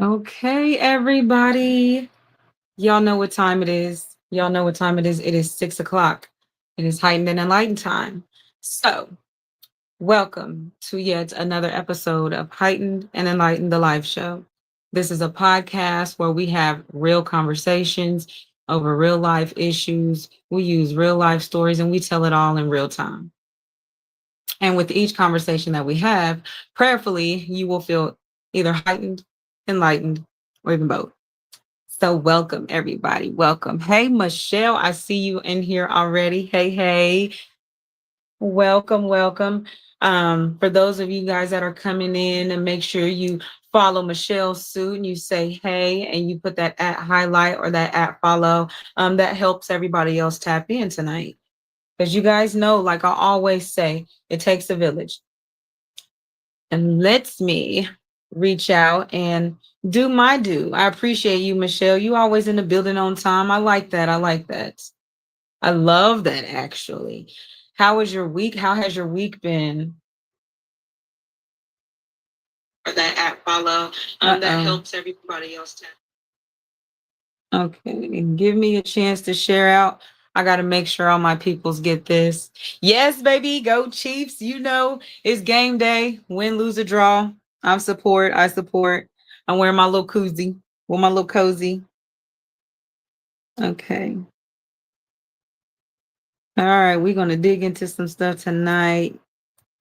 Okay, everybody. Y'all know what time it is. Y'all know what time it is. It is 6 o'clock. It is heightened and enlightened time. So, welcome to yet another episode of Heightened and Enlightened, the live show. This is a podcast where we have real conversations over real life issues. We use real life stories and we tell it all in real time. And with each conversation that we have, prayerfully, you will feel either heightened, enlightened, or even both. So, welcome, everybody. Welcome. Hey, Michelle, I see you in here already. Hey, hey. Welcome, welcome. For those of you guys that are coming in, and make sure you follow Michelle Suit and you say hey and you put that at highlight or that at follow. That helps everybody else tap in tonight. Because you guys know, like I always say, it takes a village and lets me reach out and do my do. I appreciate you, Michelle. You always in the building on time. I like that. I like that. I love that actually. How was your week? How has your week been? Or that app follow. That helps everybody else to. Okay, give me a chance to share out. I got to make sure all my peoples get this. Yes, baby, go Chiefs. You know, it's game day. Win, lose, or draw. I support. I support. I'm wearing my little koozie with my little cozy. Okay. All right, we're going to dig into some stuff tonight.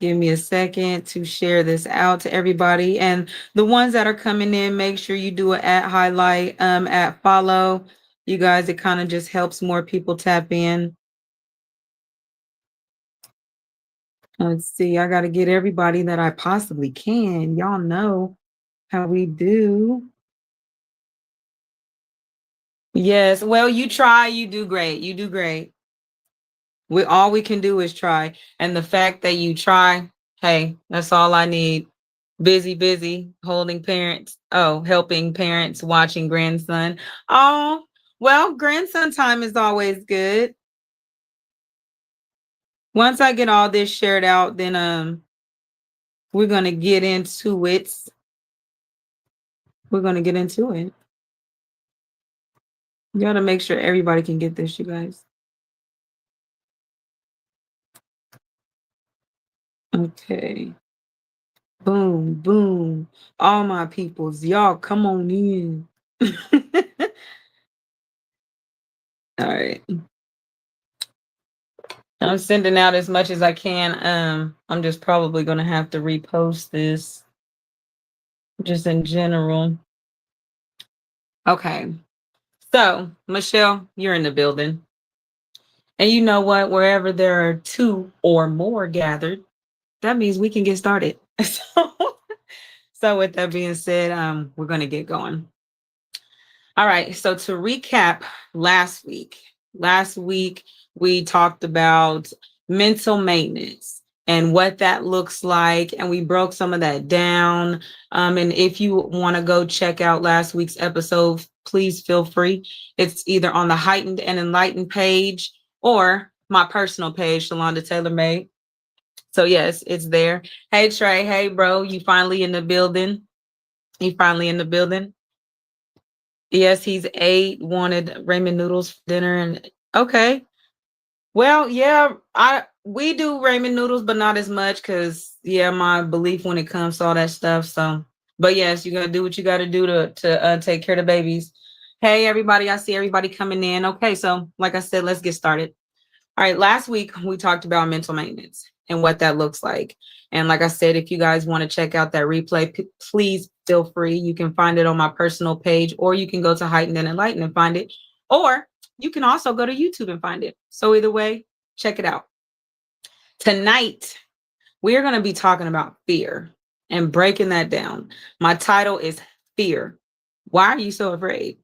Give me a second to share this out to everybody. And the ones that are coming in, make sure you do it at highlight, at follow. You guys, it kind of just helps more people tap in. Let's see, I got to get everybody that I possibly can. Y'all know how we do. Yes, well, you try, you do great. You do great. All we can do is try. And the fact that you try, hey, that's all I need. Busy, busy, holding parents. Oh, helping parents, watching grandson. Oh, well, grandson time is always good. Once I get all this shared out, then we're gonna get into it. We're gonna get into it. You gotta make sure everybody can get this, you guys. Okay. Boom, boom. All my peoples, y'all come on in. All right. I'm sending out as much as I can. I'm just probably gonna have to repost this just in general. Okay. So, Michelle, you're in the building. And you know what? Wherever there are two or more gathered, that means we can get started. So with that being said, we're gonna get going. All right. So to recap last week we talked about mental maintenance and what that looks like, and we broke some of that down. And if you want to go check out last week's episode, please feel free. It's either on the Heightened and Enlightened page or my personal page, Shalonda Taylor May. So yes, it's there. Hey Trey, hey bro, you finally in the building? You finally in the building? Yes, he's 8, wanted ramen noodles for dinner. And okay. Well, yeah, I we do ramen noodles, but not as much because yeah, my belief when it comes to all that stuff. So but yes, you gotta do what you gotta do to take care of the babies. Hey everybody, I see everybody coming in. Okay, so like I said, let's get started. All right, last week we talked about mental maintenance and what that looks like. And like I said, if you guys want to check out that replay, please feel free. You can find it on my personal page, or you can go to Heightened and Enlightened and find it, or you can also go to YouTube and find it. So either way, check it out. Tonight, we're going to be talking about fear and breaking that down. My title is Fear. Why are you so afraid?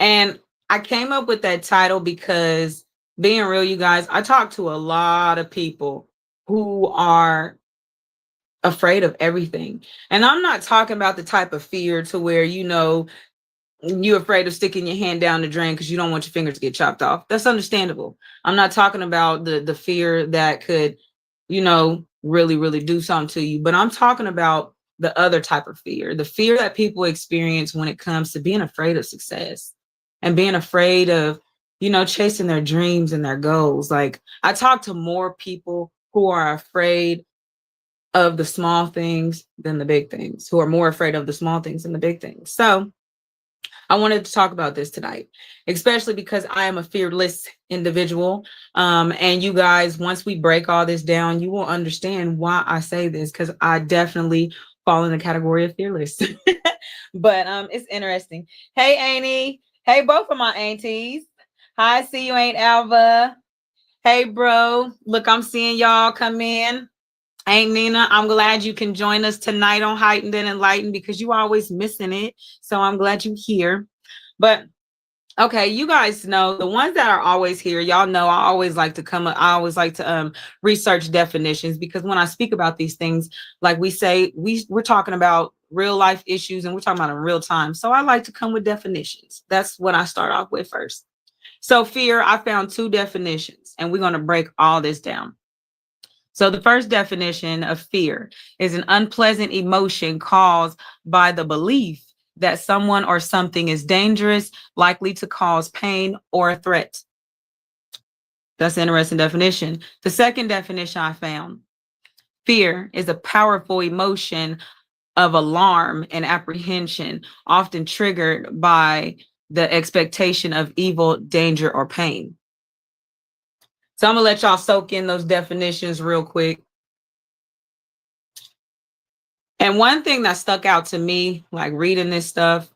And I came up with that title because, being real, you guys, I talk to a lot of people who are afraid of everything. And I'm not talking about the type of fear to where, you're afraid of sticking your hand down the drain because you don't want your fingers to get chopped off. That's understandable. I'm not talking about the fear that could, really, really do something to you. But I'm talking about the other type of fear, the fear that people experience when it comes to being afraid of success and being afraid of, chasing their dreams and their goals. Like, I talk to more people who are afraid of the small things than the big things, who are more afraid of the small things than the big things. So I wanted to talk about this tonight, especially because I am a fearless individual. And you guys, once we break all this down, you will understand why I say this, because I definitely fall in the category of fearless. But it's interesting. Hey, Auntie. Hey, both of my aunties. Hi, see you, Aunt Alva. Hey, bro. Look, I'm seeing y'all come in. Aunt Nina, I'm glad you can join us tonight on Heightened and Enlightened, because you always missing it. So I'm glad you're here. But okay, you guys know, the ones that are always here, y'all know I always like to research definitions, because when I speak about these things, like we say, we're talking about real life issues and we're talking about in real time. So I like to come with definitions. That's what I start off with first. So fear, I found 2 definitions, and we're going to break all this down. So the first definition of fear is an unpleasant emotion caused by the belief that someone or something is dangerous, likely to cause pain or a threat. That's an interesting definition. The second definition I found: fear is a powerful emotion of alarm and apprehension, often triggered by the expectation of evil, danger, or pain. So I'm gonna let y'all soak in those definitions real quick. And one thing that stuck out to me, like reading this stuff,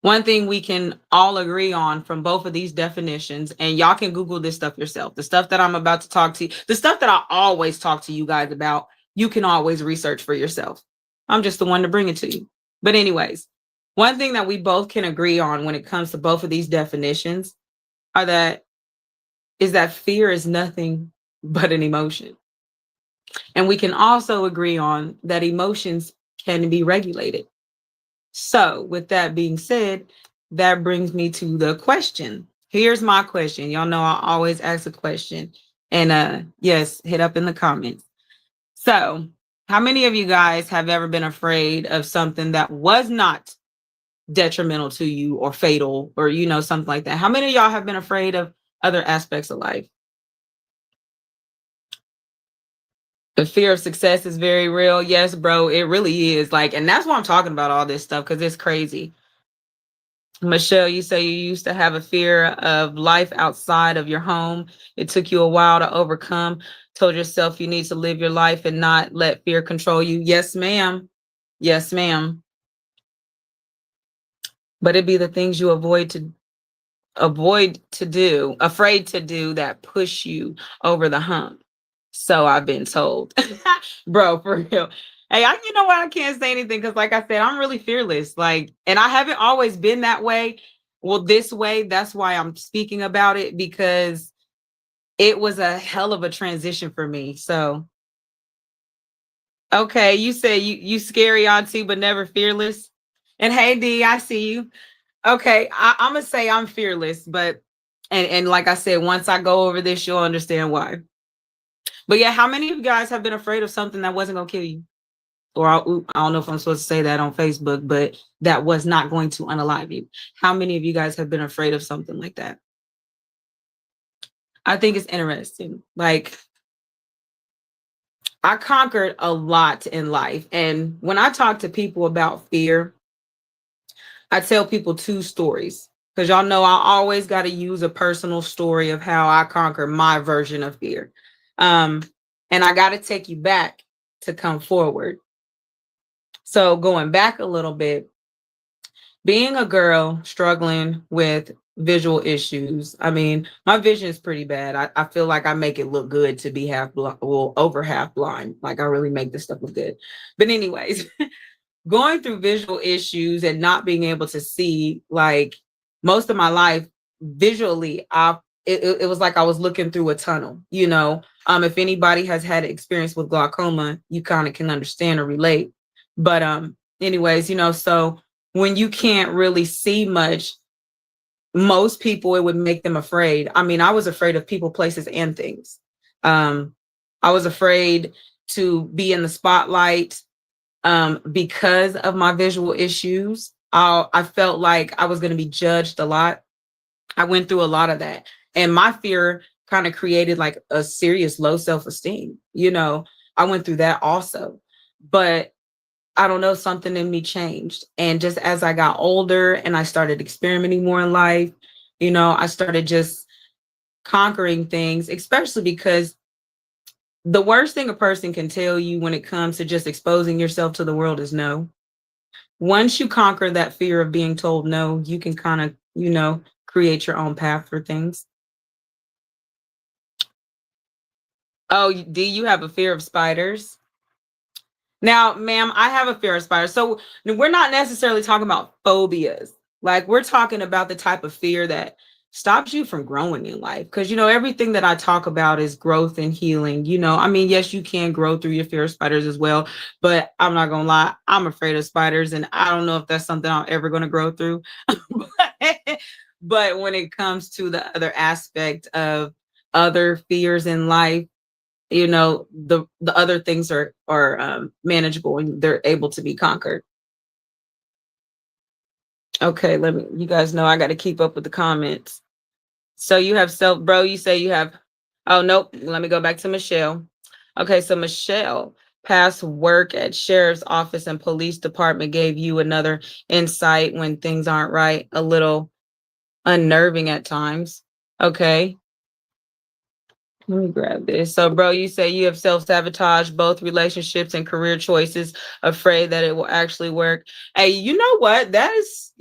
one thing we can all agree on from both of these definitions, and y'all can Google this stuff yourself, the stuff that I'm about to talk to you, the stuff that I always talk to you guys about, you can always research for yourself. I'm just the one to bring it to you. But anyways, one thing that we both can agree on when it comes to both of these definitions is that fear is nothing but an emotion. And we can also agree on that emotions can be regulated. So with that being said, that brings me to the question. Here's my question. Y'all know I always ask a question. And yes, hit up in the comments. So how many of you guys have ever been afraid of something that was not detrimental to you or fatal, or something like that? How many of y'all have been afraid of other aspects of life? The fear of success is very real. Yes, bro, it really is. Like, and that's why I'm talking about all this stuff, because it's crazy. Michelle, you say you used to have a fear of life outside of your home. It took you a while to overcome. Told yourself you need to live your life and not let fear control you. Yes, ma'am. Yes, ma'am. But it'd be the things you afraid to do that push you over the hump. So I've been told. Bro, for real. Hey, you know what? I can't say anything because, like I said, I'm really fearless. Like, and I haven't always been that way. Well, this way, that's why I'm speaking about it, because it was a hell of a transition for me. So, okay, you say you scary auntie, but never fearless. And hey, D, I see you. Okay, I'm gonna say I'm fearless, but and like I said, once I go over this, you'll understand why. But yeah, how many of you guys have been afraid of something that wasn't gonna kill you? Or I don't know if I'm supposed to say that on Facebook, but that was not going to unalive you. How many of you guys have been afraid of something like that? I think it's interesting. Like, I conquered a lot in life. And when I talk to people about fear, I tell people 2 stories, because y'all know I always got to use a personal story of how I conquer my version of fear. And I got to take you back to come forward. So going back a little bit, being a girl struggling with visual issues, I mean, my vision is pretty bad. I feel like I make it look good to be half blind, well, over half blind. Like, I really make this stuff look good. But anyways, going through visual issues and not being able to see, like, most of my life visually, it was like I was looking through a tunnel. If anybody has had experience with glaucoma, you kind of can understand or relate. But anyways, so when you can't really see much, most people, it would make them afraid. I mean, I was afraid of people, places, and things. I was afraid to be in the spotlight. Because of my visual issues, I felt like I was going to be judged a lot. I went through a lot of that. And my fear kind of created like a serious low self-esteem. I went through that also. But I don't know, something in me changed. And just as I got older and I started experimenting more in life, I started just conquering things, especially because the worst thing a person can tell you when it comes to just exposing yourself to the world is no. Once you conquer that fear of being told no, you can kind of, create your own path for things. Oh, do you have a fear of spiders? Now, ma'am, I have a fear of spiders. So we're not necessarily talking about phobias. Like we're talking about the type of fear that stops you from growing in life. Because, everything that I talk about is growth and healing. I mean, yes, you can grow through your fear of spiders as well. But I'm not going to lie, I'm afraid of spiders. And I don't know if that's something I'm ever going to grow through. But when it comes to the other aspect of other fears in life, the other things are manageable and they're able to be conquered. Okay, you guys know I got to keep up with the comments. So you have bro, you say you have, oh nope, let me go back to Michelle. Okay, so Michelle, past work at sheriff's office and police department gave you another insight when things aren't right, a little unnerving at times. Okay. Let me grab this. So, bro, you say you have self-sabotaged both relationships and career choices, afraid that it will actually work. Hey, you know what? That's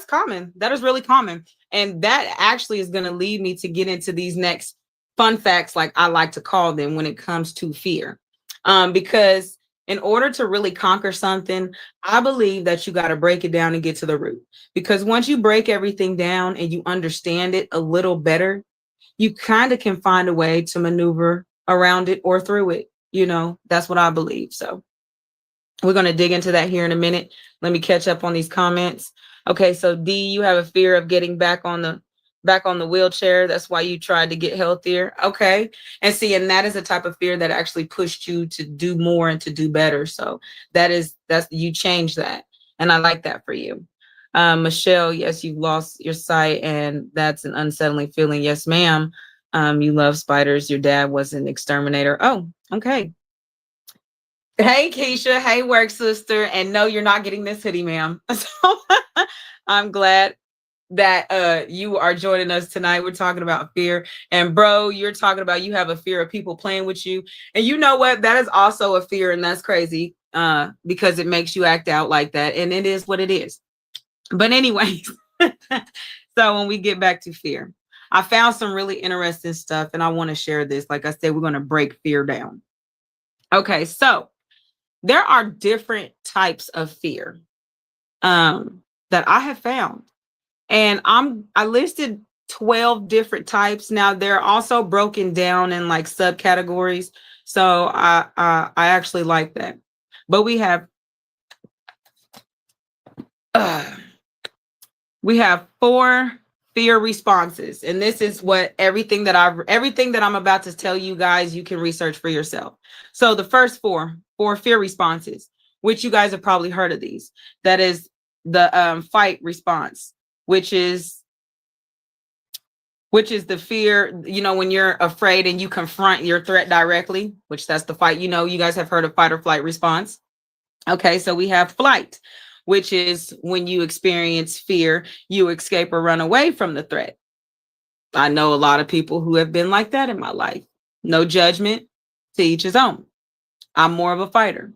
common. That is really common. And that actually is going to lead me to get into these next fun facts, like I like to call them, when it comes to fear. Because in order to really conquer something, I believe that you got to break it down and get to the root. Because once you break everything down and you understand it a little better, you kind of can find a way to maneuver around it or through it. That's what I believe. So we're going to dig into that here in a minute. Let me catch up on these comments. Okay, so D, you have a fear of getting back on the wheelchair. That's why you tried to get healthier. Okay. And that is the type of fear that actually pushed you to do more and to do better. So that's you changed that. And I like that for you. Michelle, yes, you've lost your sight and that's an unsettling feeling. Yes, ma'am. You love spiders. Your dad was an exterminator. Oh, okay. Hey, Keisha. Hey, work sister. And no, you're not getting this hoodie, ma'am. So I'm glad that you are joining us tonight. We're talking about fear. And bro, you're talking about you have a fear of people playing with you. And you know what? That is also a fear, and that's crazy because it makes you act out like that. And it is what it is. But anyways, so when we get back to fear, I found some really interesting stuff and I want to share this. Like I said, we're going to break fear down. Okay, so there are different types of fear that I have found. And I listed 12 different types. Now they're also broken down in like subcategories. So I actually like that. But we have 4 fear responses. And this is what everything that I'm about to tell you guys, you can research for yourself. So the first four fear responses, which you guys have probably heard of these. That is the fight response, which is the fear, when you're afraid and you confront your threat directly, which that's the fight. You guys have heard of fight or flight response. Okay, so we have flight, which is when you experience fear, you escape or run away from the threat. I know a lot of people who have been like that in my life. No judgment, to each his own. I'm more of a fighter.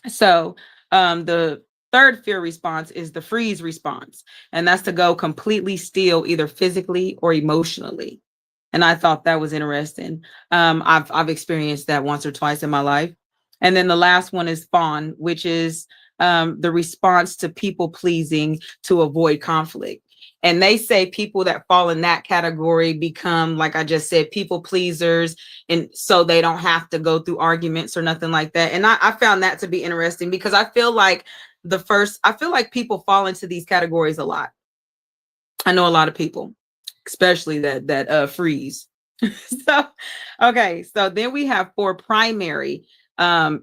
So the third fear response is the freeze response, and that's to go completely still, either physically or emotionally. And I thought that was interesting. I've experienced that once or twice in my life. And then the last one is fawn, which is the response to people pleasing to avoid conflict. And they say people that fall in that category become, like I just said, people pleasers. And so they don't have to go through arguments or nothing like that. And I found that to be interesting because I feel like people fall into these categories a lot. I know a lot of people, especially that freeze. So, okay. So then we have 4 primary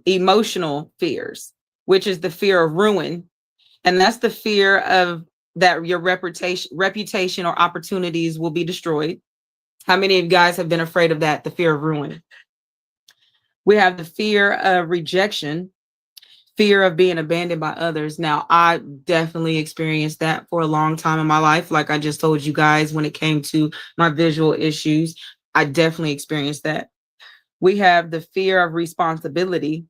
emotional fears, which is the fear of ruin. And that's the fear of that your reputation or opportunities will be destroyed. How many of you guys have been afraid of that? The fear of ruin. We have the fear of rejection, fear of being abandoned by others. Now, I definitely experienced that for a long time in my life. Like I just told you guys, when it came to my visual issues, I definitely experienced that. We have the fear of responsibility.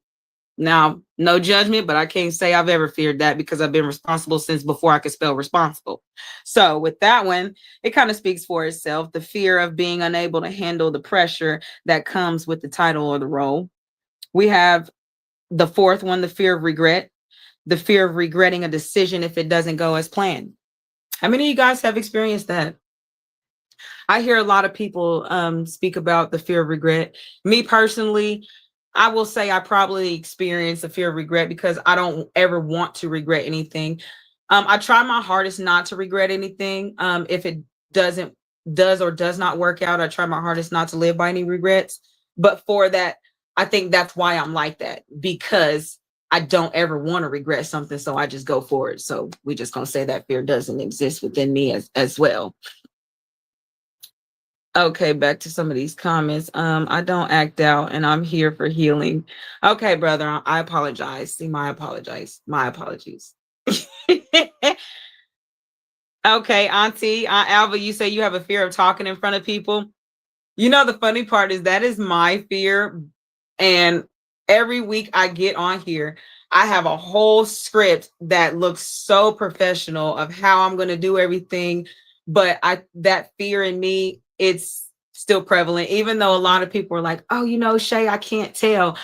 Now, no judgment, but I can't say I've ever feared that because I've been responsible since before I could spell responsible. So with that one, it kind of speaks for itself. The fear of being unable to handle the pressure that comes with the title or the role. We have the fourth one, the fear of regret, the fear of regretting a decision if it doesn't go as planned. How many of you guys have experienced that? I hear a lot of people speak about the fear of regret. Me personally, I will say I probably experience a fear of regret because I don't ever want to regret anything. I try my hardest not to regret anything. If it does or does not work out, I try my hardest not to live by any regrets. But for that, I think that's why I'm like that, because I don't ever want to regret something. So I just go for it. So we just gonna say that fear doesn't exist within me as well. Okay, back to some of these comments. I don't act out and I'm here for healing. Okay, brother, I apologize. See, my apologies. My apologies. Okay, Auntie, Alva, you say you have a fear of talking in front of people. You know, the funny part is that is my fear. And every week I get on here, I have a whole script that looks so professional of how I'm going to do everything. But that fear in me, it's still prevalent, even though a lot of people are like, oh, Shay, I can't tell.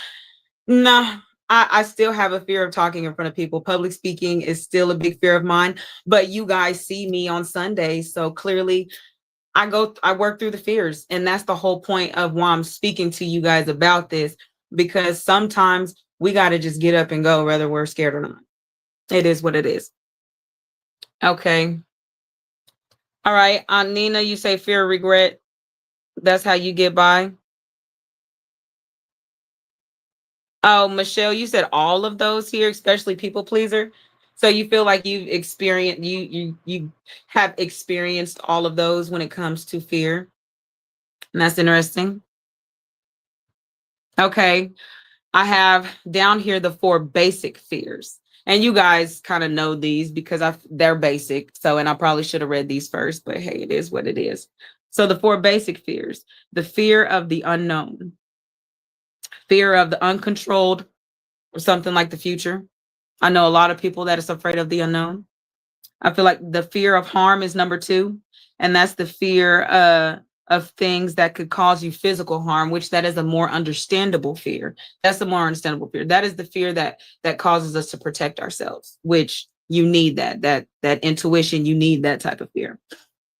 No, I still have a fear of talking in front of people. Public speaking is still a big fear of mine. But you guys see me on Sundays. So clearly I work through the fears. And that's the whole point of why I'm speaking to you guys about this, because sometimes we got to just get up and go, whether we're scared or not. It is what it is. Okay. All right. Aunt Nina, you say fear of regret. That's how you get by. Oh, Michelle, you said all of those here, especially people pleaser. So you feel like you've experienced you have experienced all of those when it comes to fear. And that's interesting. Okay. I have down here the 4 basic fears. And you guys kind of know these because they're basic. So, and I probably should have read these first, but hey, it is what it is. So the 4 basic fears: the fear of the unknown, fear of the uncontrolled or something like the future. I know a lot of people that is afraid of the unknown. I feel like the fear of harm is number 2. And that's the fear of things that could cause you physical harm, which that is a more understandable fear. That's a more understandable fear. That is the fear that causes us to protect ourselves, which you need that intuition. You need that type of fear.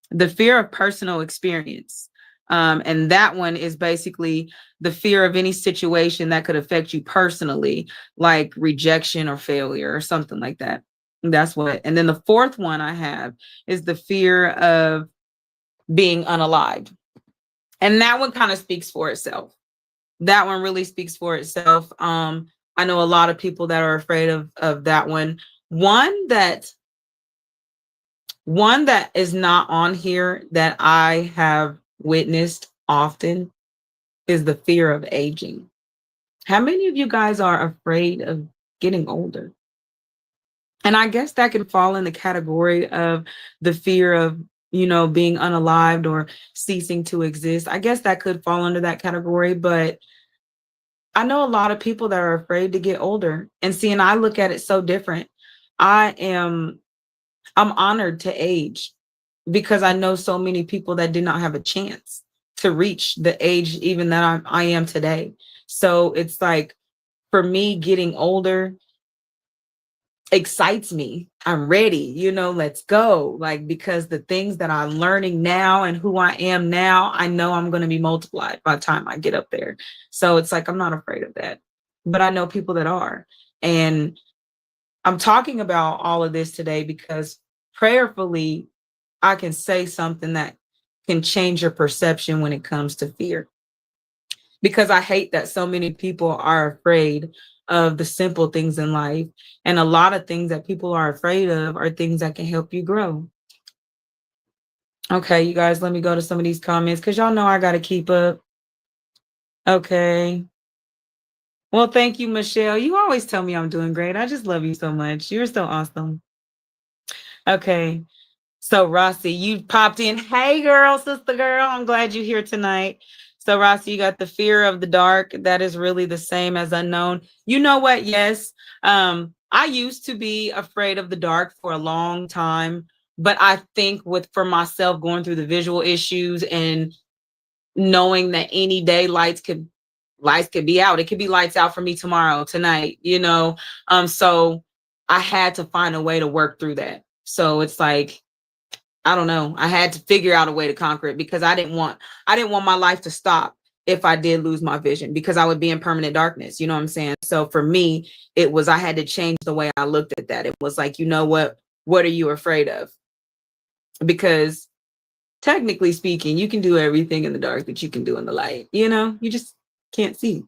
The fear of personal experience. And that one is basically the fear of any situation that could affect you personally, like rejection or failure or something like that. That's what. And then the 4th one I have is the fear of being unalived. And that one kind of speaks for itself. That one really speaks for itself. I know a lot of people that are afraid of that one. One that is not on here that I have witnessed often is the fear of aging. How many of you guys are afraid of getting older? And I guess that can fall in the category of the fear of, being unalived or ceasing to exist. I guess that could fall under that category, but I know a lot of people that are afraid to get older. And see, and I look at it so different. I'm honored to age because I know so many people that did not have a chance to reach the age even that I am today. So it's like, for me, getting older excites me. I'm ready, let's go. Like, because the things that I'm learning now and who I am now, I know I'm going to be multiplied by the time I get up there. So it's like, I'm not afraid of that, but I know people that are. And I'm talking about all of this today because prayerfully, I can say something that can change your perception when it comes to fear. Because I hate that so many people are afraid of the simple things in life. And a lot of things that people are afraid of are things that can help you grow. Okay, you guys, let me go to some of these comments because y'all know I got to keep up. Okay. Well, thank you, Michelle. You always tell me I'm doing great. I just love you so much. You're so awesome. Okay. So, Rossi, you popped in. Hey, girl, sister girl. I'm glad you're here tonight. So, Rossi, you got the fear of the dark. That is really the same as unknown. You know what? Yes. I used to be afraid of the dark for a long time, but I think for myself going through the visual issues and knowing that any day lights could be out. It could be lights out for me tomorrow, tonight, you know. So I had to find a way to work through that. So it's like, I don't know. I had to figure out a way to conquer it because I didn't want my life to stop if I did lose my vision because I would be in permanent darkness. You know what I'm saying? So for me, it was I had to change the way I looked at that. It was like, you know what? What are you afraid of? Because technically speaking, you can do everything in the dark that you can do in the light. You know, you just can't see.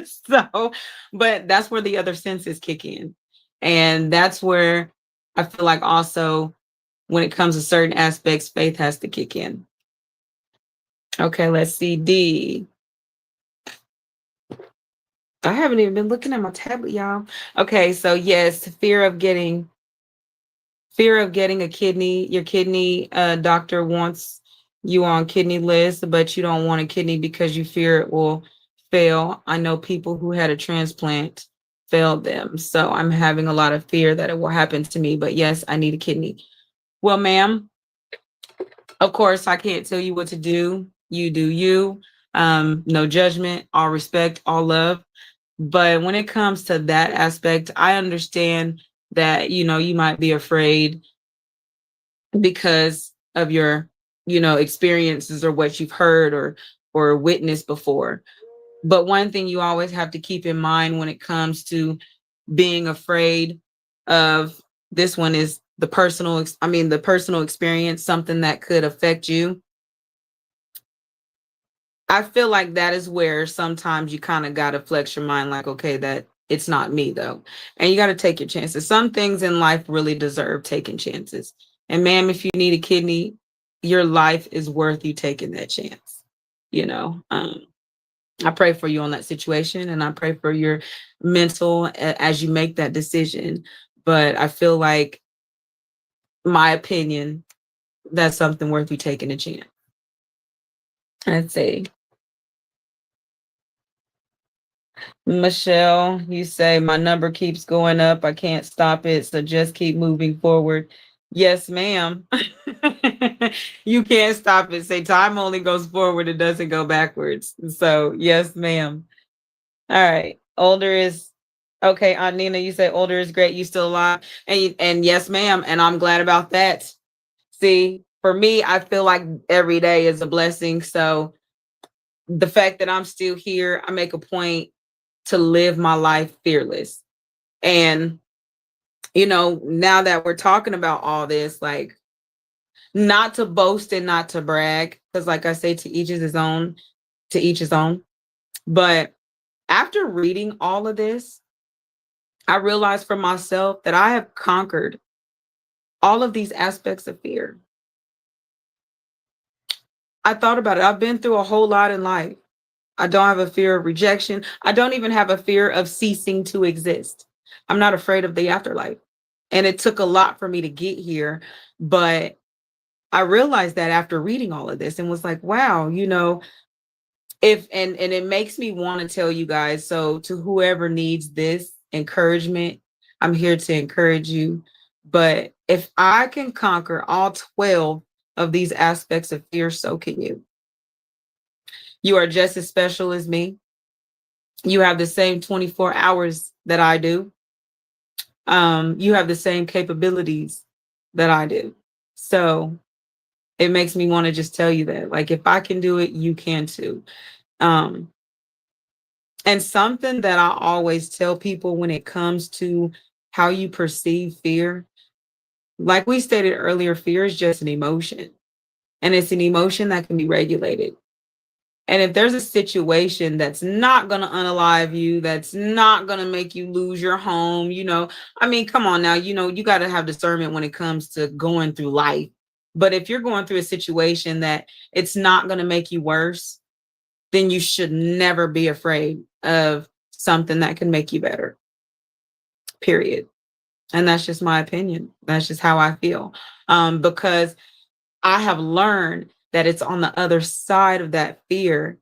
So, but that's where the other senses kick in. And that's where I feel like also when it comes to certain aspects, faith has to kick in. Okay, let's see. D. I haven't even been looking at my tablet, y'all. Okay, so yes, fear of getting a kidney. Your kidney doctor wants you on kidney list, but you don't want a kidney because you fear it will fail. I know people who had a transplant failed them. So I'm having a lot of fear that it will happen to me. But yes, I need a kidney. Well, ma'am, of course, I can't tell you what to do. You do you. No judgment, all respect, all love. But when it comes to that aspect, I understand that, you know, you might be afraid because of your, you know, experiences or what you've heard or witnessed before. But one thing you always have to keep in mind when it comes to being afraid of this one is the personal experience, something that could affect you. I feel like that is where sometimes you kind of got to flex your mind like, okay, that it's not me though. And you got to take your chances. Some things in life really deserve taking chances. And ma'am, if you need a kidney, your life is worth you taking that chance. You know, I pray for you on that situation and I pray for your mental as you make that decision. But I feel like, my opinion, that's something worth you taking a chance. I'd say. Michelle, you say my number keeps going up. I can't stop it. So just keep moving forward. Yes, ma'am. You can't stop it. Say time only goes forward, it doesn't go backwards. So, yes, ma'am. All right. Older is okay. Aunt Nina, you say older is great. You still alive? And yes, ma'am. And I'm glad about that. See, for me, I feel like every day is a blessing. So the fact that I'm still here, I make a point to live my life fearless. And, you know, now that we're talking about all this, like, not to boast and not to brag, because, like I say, to each his own. But after reading all of this, I realized for myself that I have conquered all of these aspects of fear. I thought about it. I've been through a whole lot in life. I don't have a fear of rejection. I don't even have a fear of ceasing to exist. I'm not afraid of the afterlife. And it took a lot for me to get here. But I realized that after reading all of this and was like, wow, you know, and it makes me want to tell you guys. So to whoever needs this encouragement, I'm here to encourage you. But if I can conquer all 12 of these aspects of fear, so can you. You are just as special as me. You have the same 24 hours that I do. You have the same capabilities that I do. So it makes me want to just tell you that, like, if I can do it, you can too. Um, and something that I always tell people when it comes to how you perceive fear, like we stated earlier, fear is just an emotion, and it's an emotion that can be regulated. And if there's a situation that's not going to unalive you, that's not going to make you lose your home, I mean, come on now, you got to have discernment when it comes to going through life. But if you're going through a situation that it's not going to make you worse, then you should never be afraid of something that can make you better. Period. And that's just my opinion. That's just how I feel. Because I have learned that it's on the other side of that fear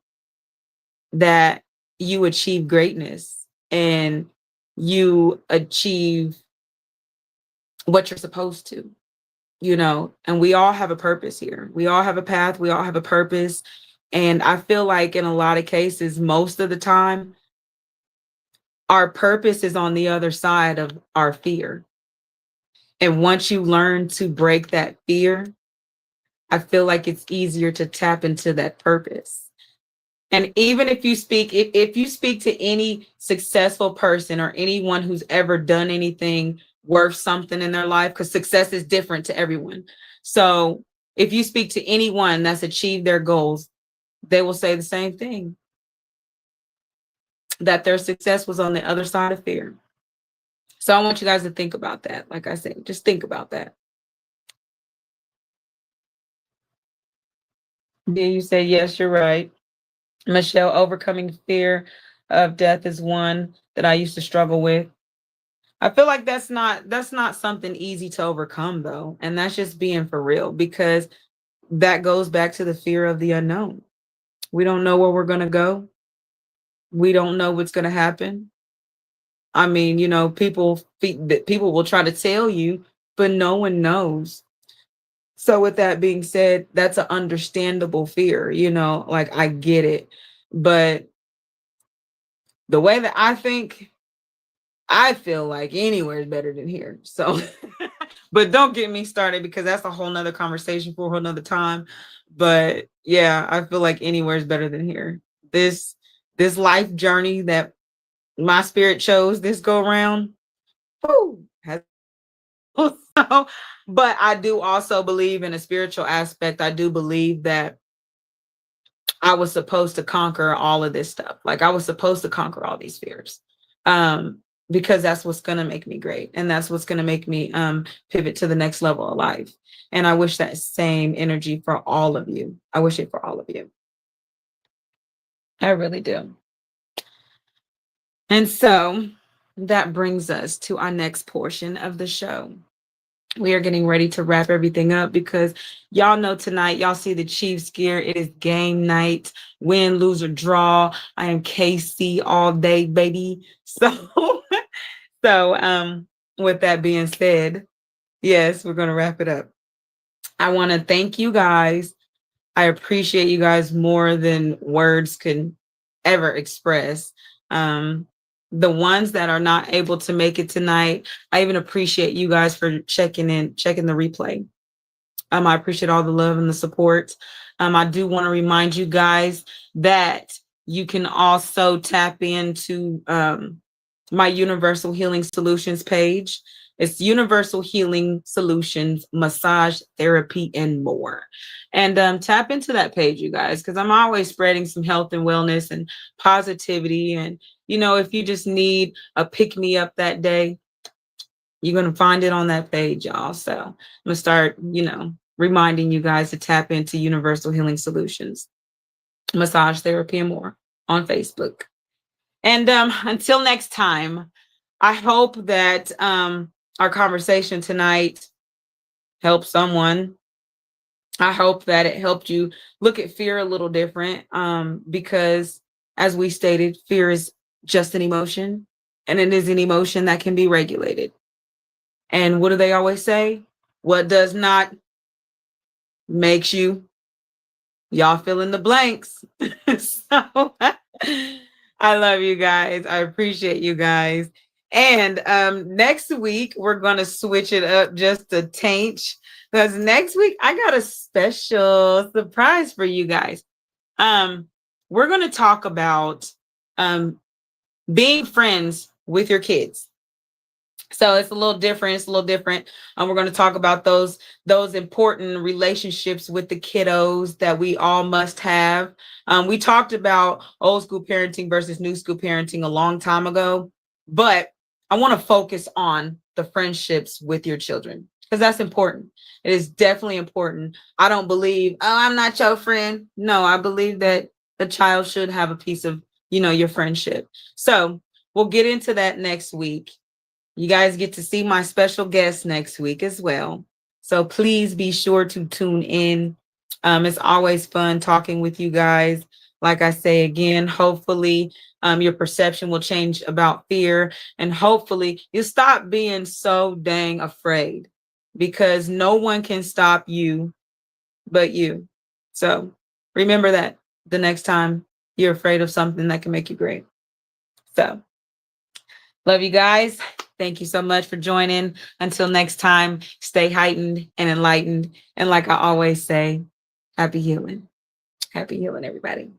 that you achieve greatness and you achieve what you're supposed to, and we all have a purpose here. We all have a path. We all have a purpose. And I feel like in a lot of cases, most of the time, our purpose is on the other side of our fear. And once you learn to break that fear, I feel like it's easier to tap into that purpose. And even if you speak to any successful person or anyone who's ever done anything worth something in their life, because success is different to everyone. So if you speak to anyone that's achieved their goals, they will say the same thing, that their success was on the other side of fear. So I want you guys to think about that. Like I said, just think about that. Then you say, yes, you're right. Michelle, overcoming fear of death is one that I used to struggle with. I feel like that's not something easy to overcome though. And that's just being for real, because that goes back to the fear of the unknown. We don't know where we're going to go. We don't know what's going to happen. I mean, people will try to tell you, but no one knows. So with that being said, that's an understandable fear, like I get it. But the way that I feel like anywhere is better than here. So, but don't get me started, because that's a whole nother conversation for a whole nother time. But yeah, I feel like anywhere is better than here. This life journey that my spirit chose this go around. Whoo, so, but I do also believe in a spiritual aspect. I do believe that I was supposed to conquer all of this stuff. Like I was supposed to conquer all these fears. Because that's what's going to make me great. And that's what's going to make me pivot to the next level of life. And I wish that same energy for all of you. I wish it for all of you. I really do. And so that brings us to our next portion of the show. We are getting ready to wrap everything up, because y'all know tonight, y'all see the Chiefs gear. It is game night, win, lose, or draw. I am KC all day, baby. So with that being said, yes, we're going to wrap it up. I want to thank you guys. I appreciate you guys more than words can ever express. The ones that are not able to make it tonight, I even appreciate you guys for checking the replay. I appreciate all the love and the support. I do want to remind you guys that you can also tap into my Universal Healing Solutions page. It's Universal Healing Solutions, massage, therapy, and more. And tap into that page, you guys, because I'm always spreading some health and wellness and positivity. And, if you just need a pick-me-up that day, you're going to find it on that page, y'all. So I'm going to start, reminding you guys to tap into Universal Healing Solutions, massage, therapy, and more on Facebook. And until next time, I hope that our conversation tonight helped someone. I hope that it helped you look at fear a little different, because as we stated, fear is just an emotion, and it is an emotion that can be regulated. And what do they always say? What does not makes you. Y'all fill in the blanks. So I love you guys. I appreciate you guys. And next week, we're going to switch it up just a taint, because next week I got a special surprise for you guys. We're going to talk about being friends with your kids. So it's a little different. It's a little different. We're going to talk about those important relationships with the kiddos that we all must have. We talked about old school parenting versus new school parenting a long time ago, but I want to focus on the friendships with your children because that's important. It is definitely important. I don't believe, oh, I'm not your friend. No, I believe that the child should have a piece of, your friendship. So we'll get into that next week. You guys get to see my special guest next week as well. So please be sure to tune in. It's always fun talking with you guys. Like I say again, hopefully your perception will change about fear, and hopefully you stop being so dang afraid, because no one can stop you but you. So remember that the next time you're afraid of something that can make you great. So love you guys. Thank you so much for joining. Until next time, stay heightened and enlightened. And like I always say, happy healing. Happy healing, everybody.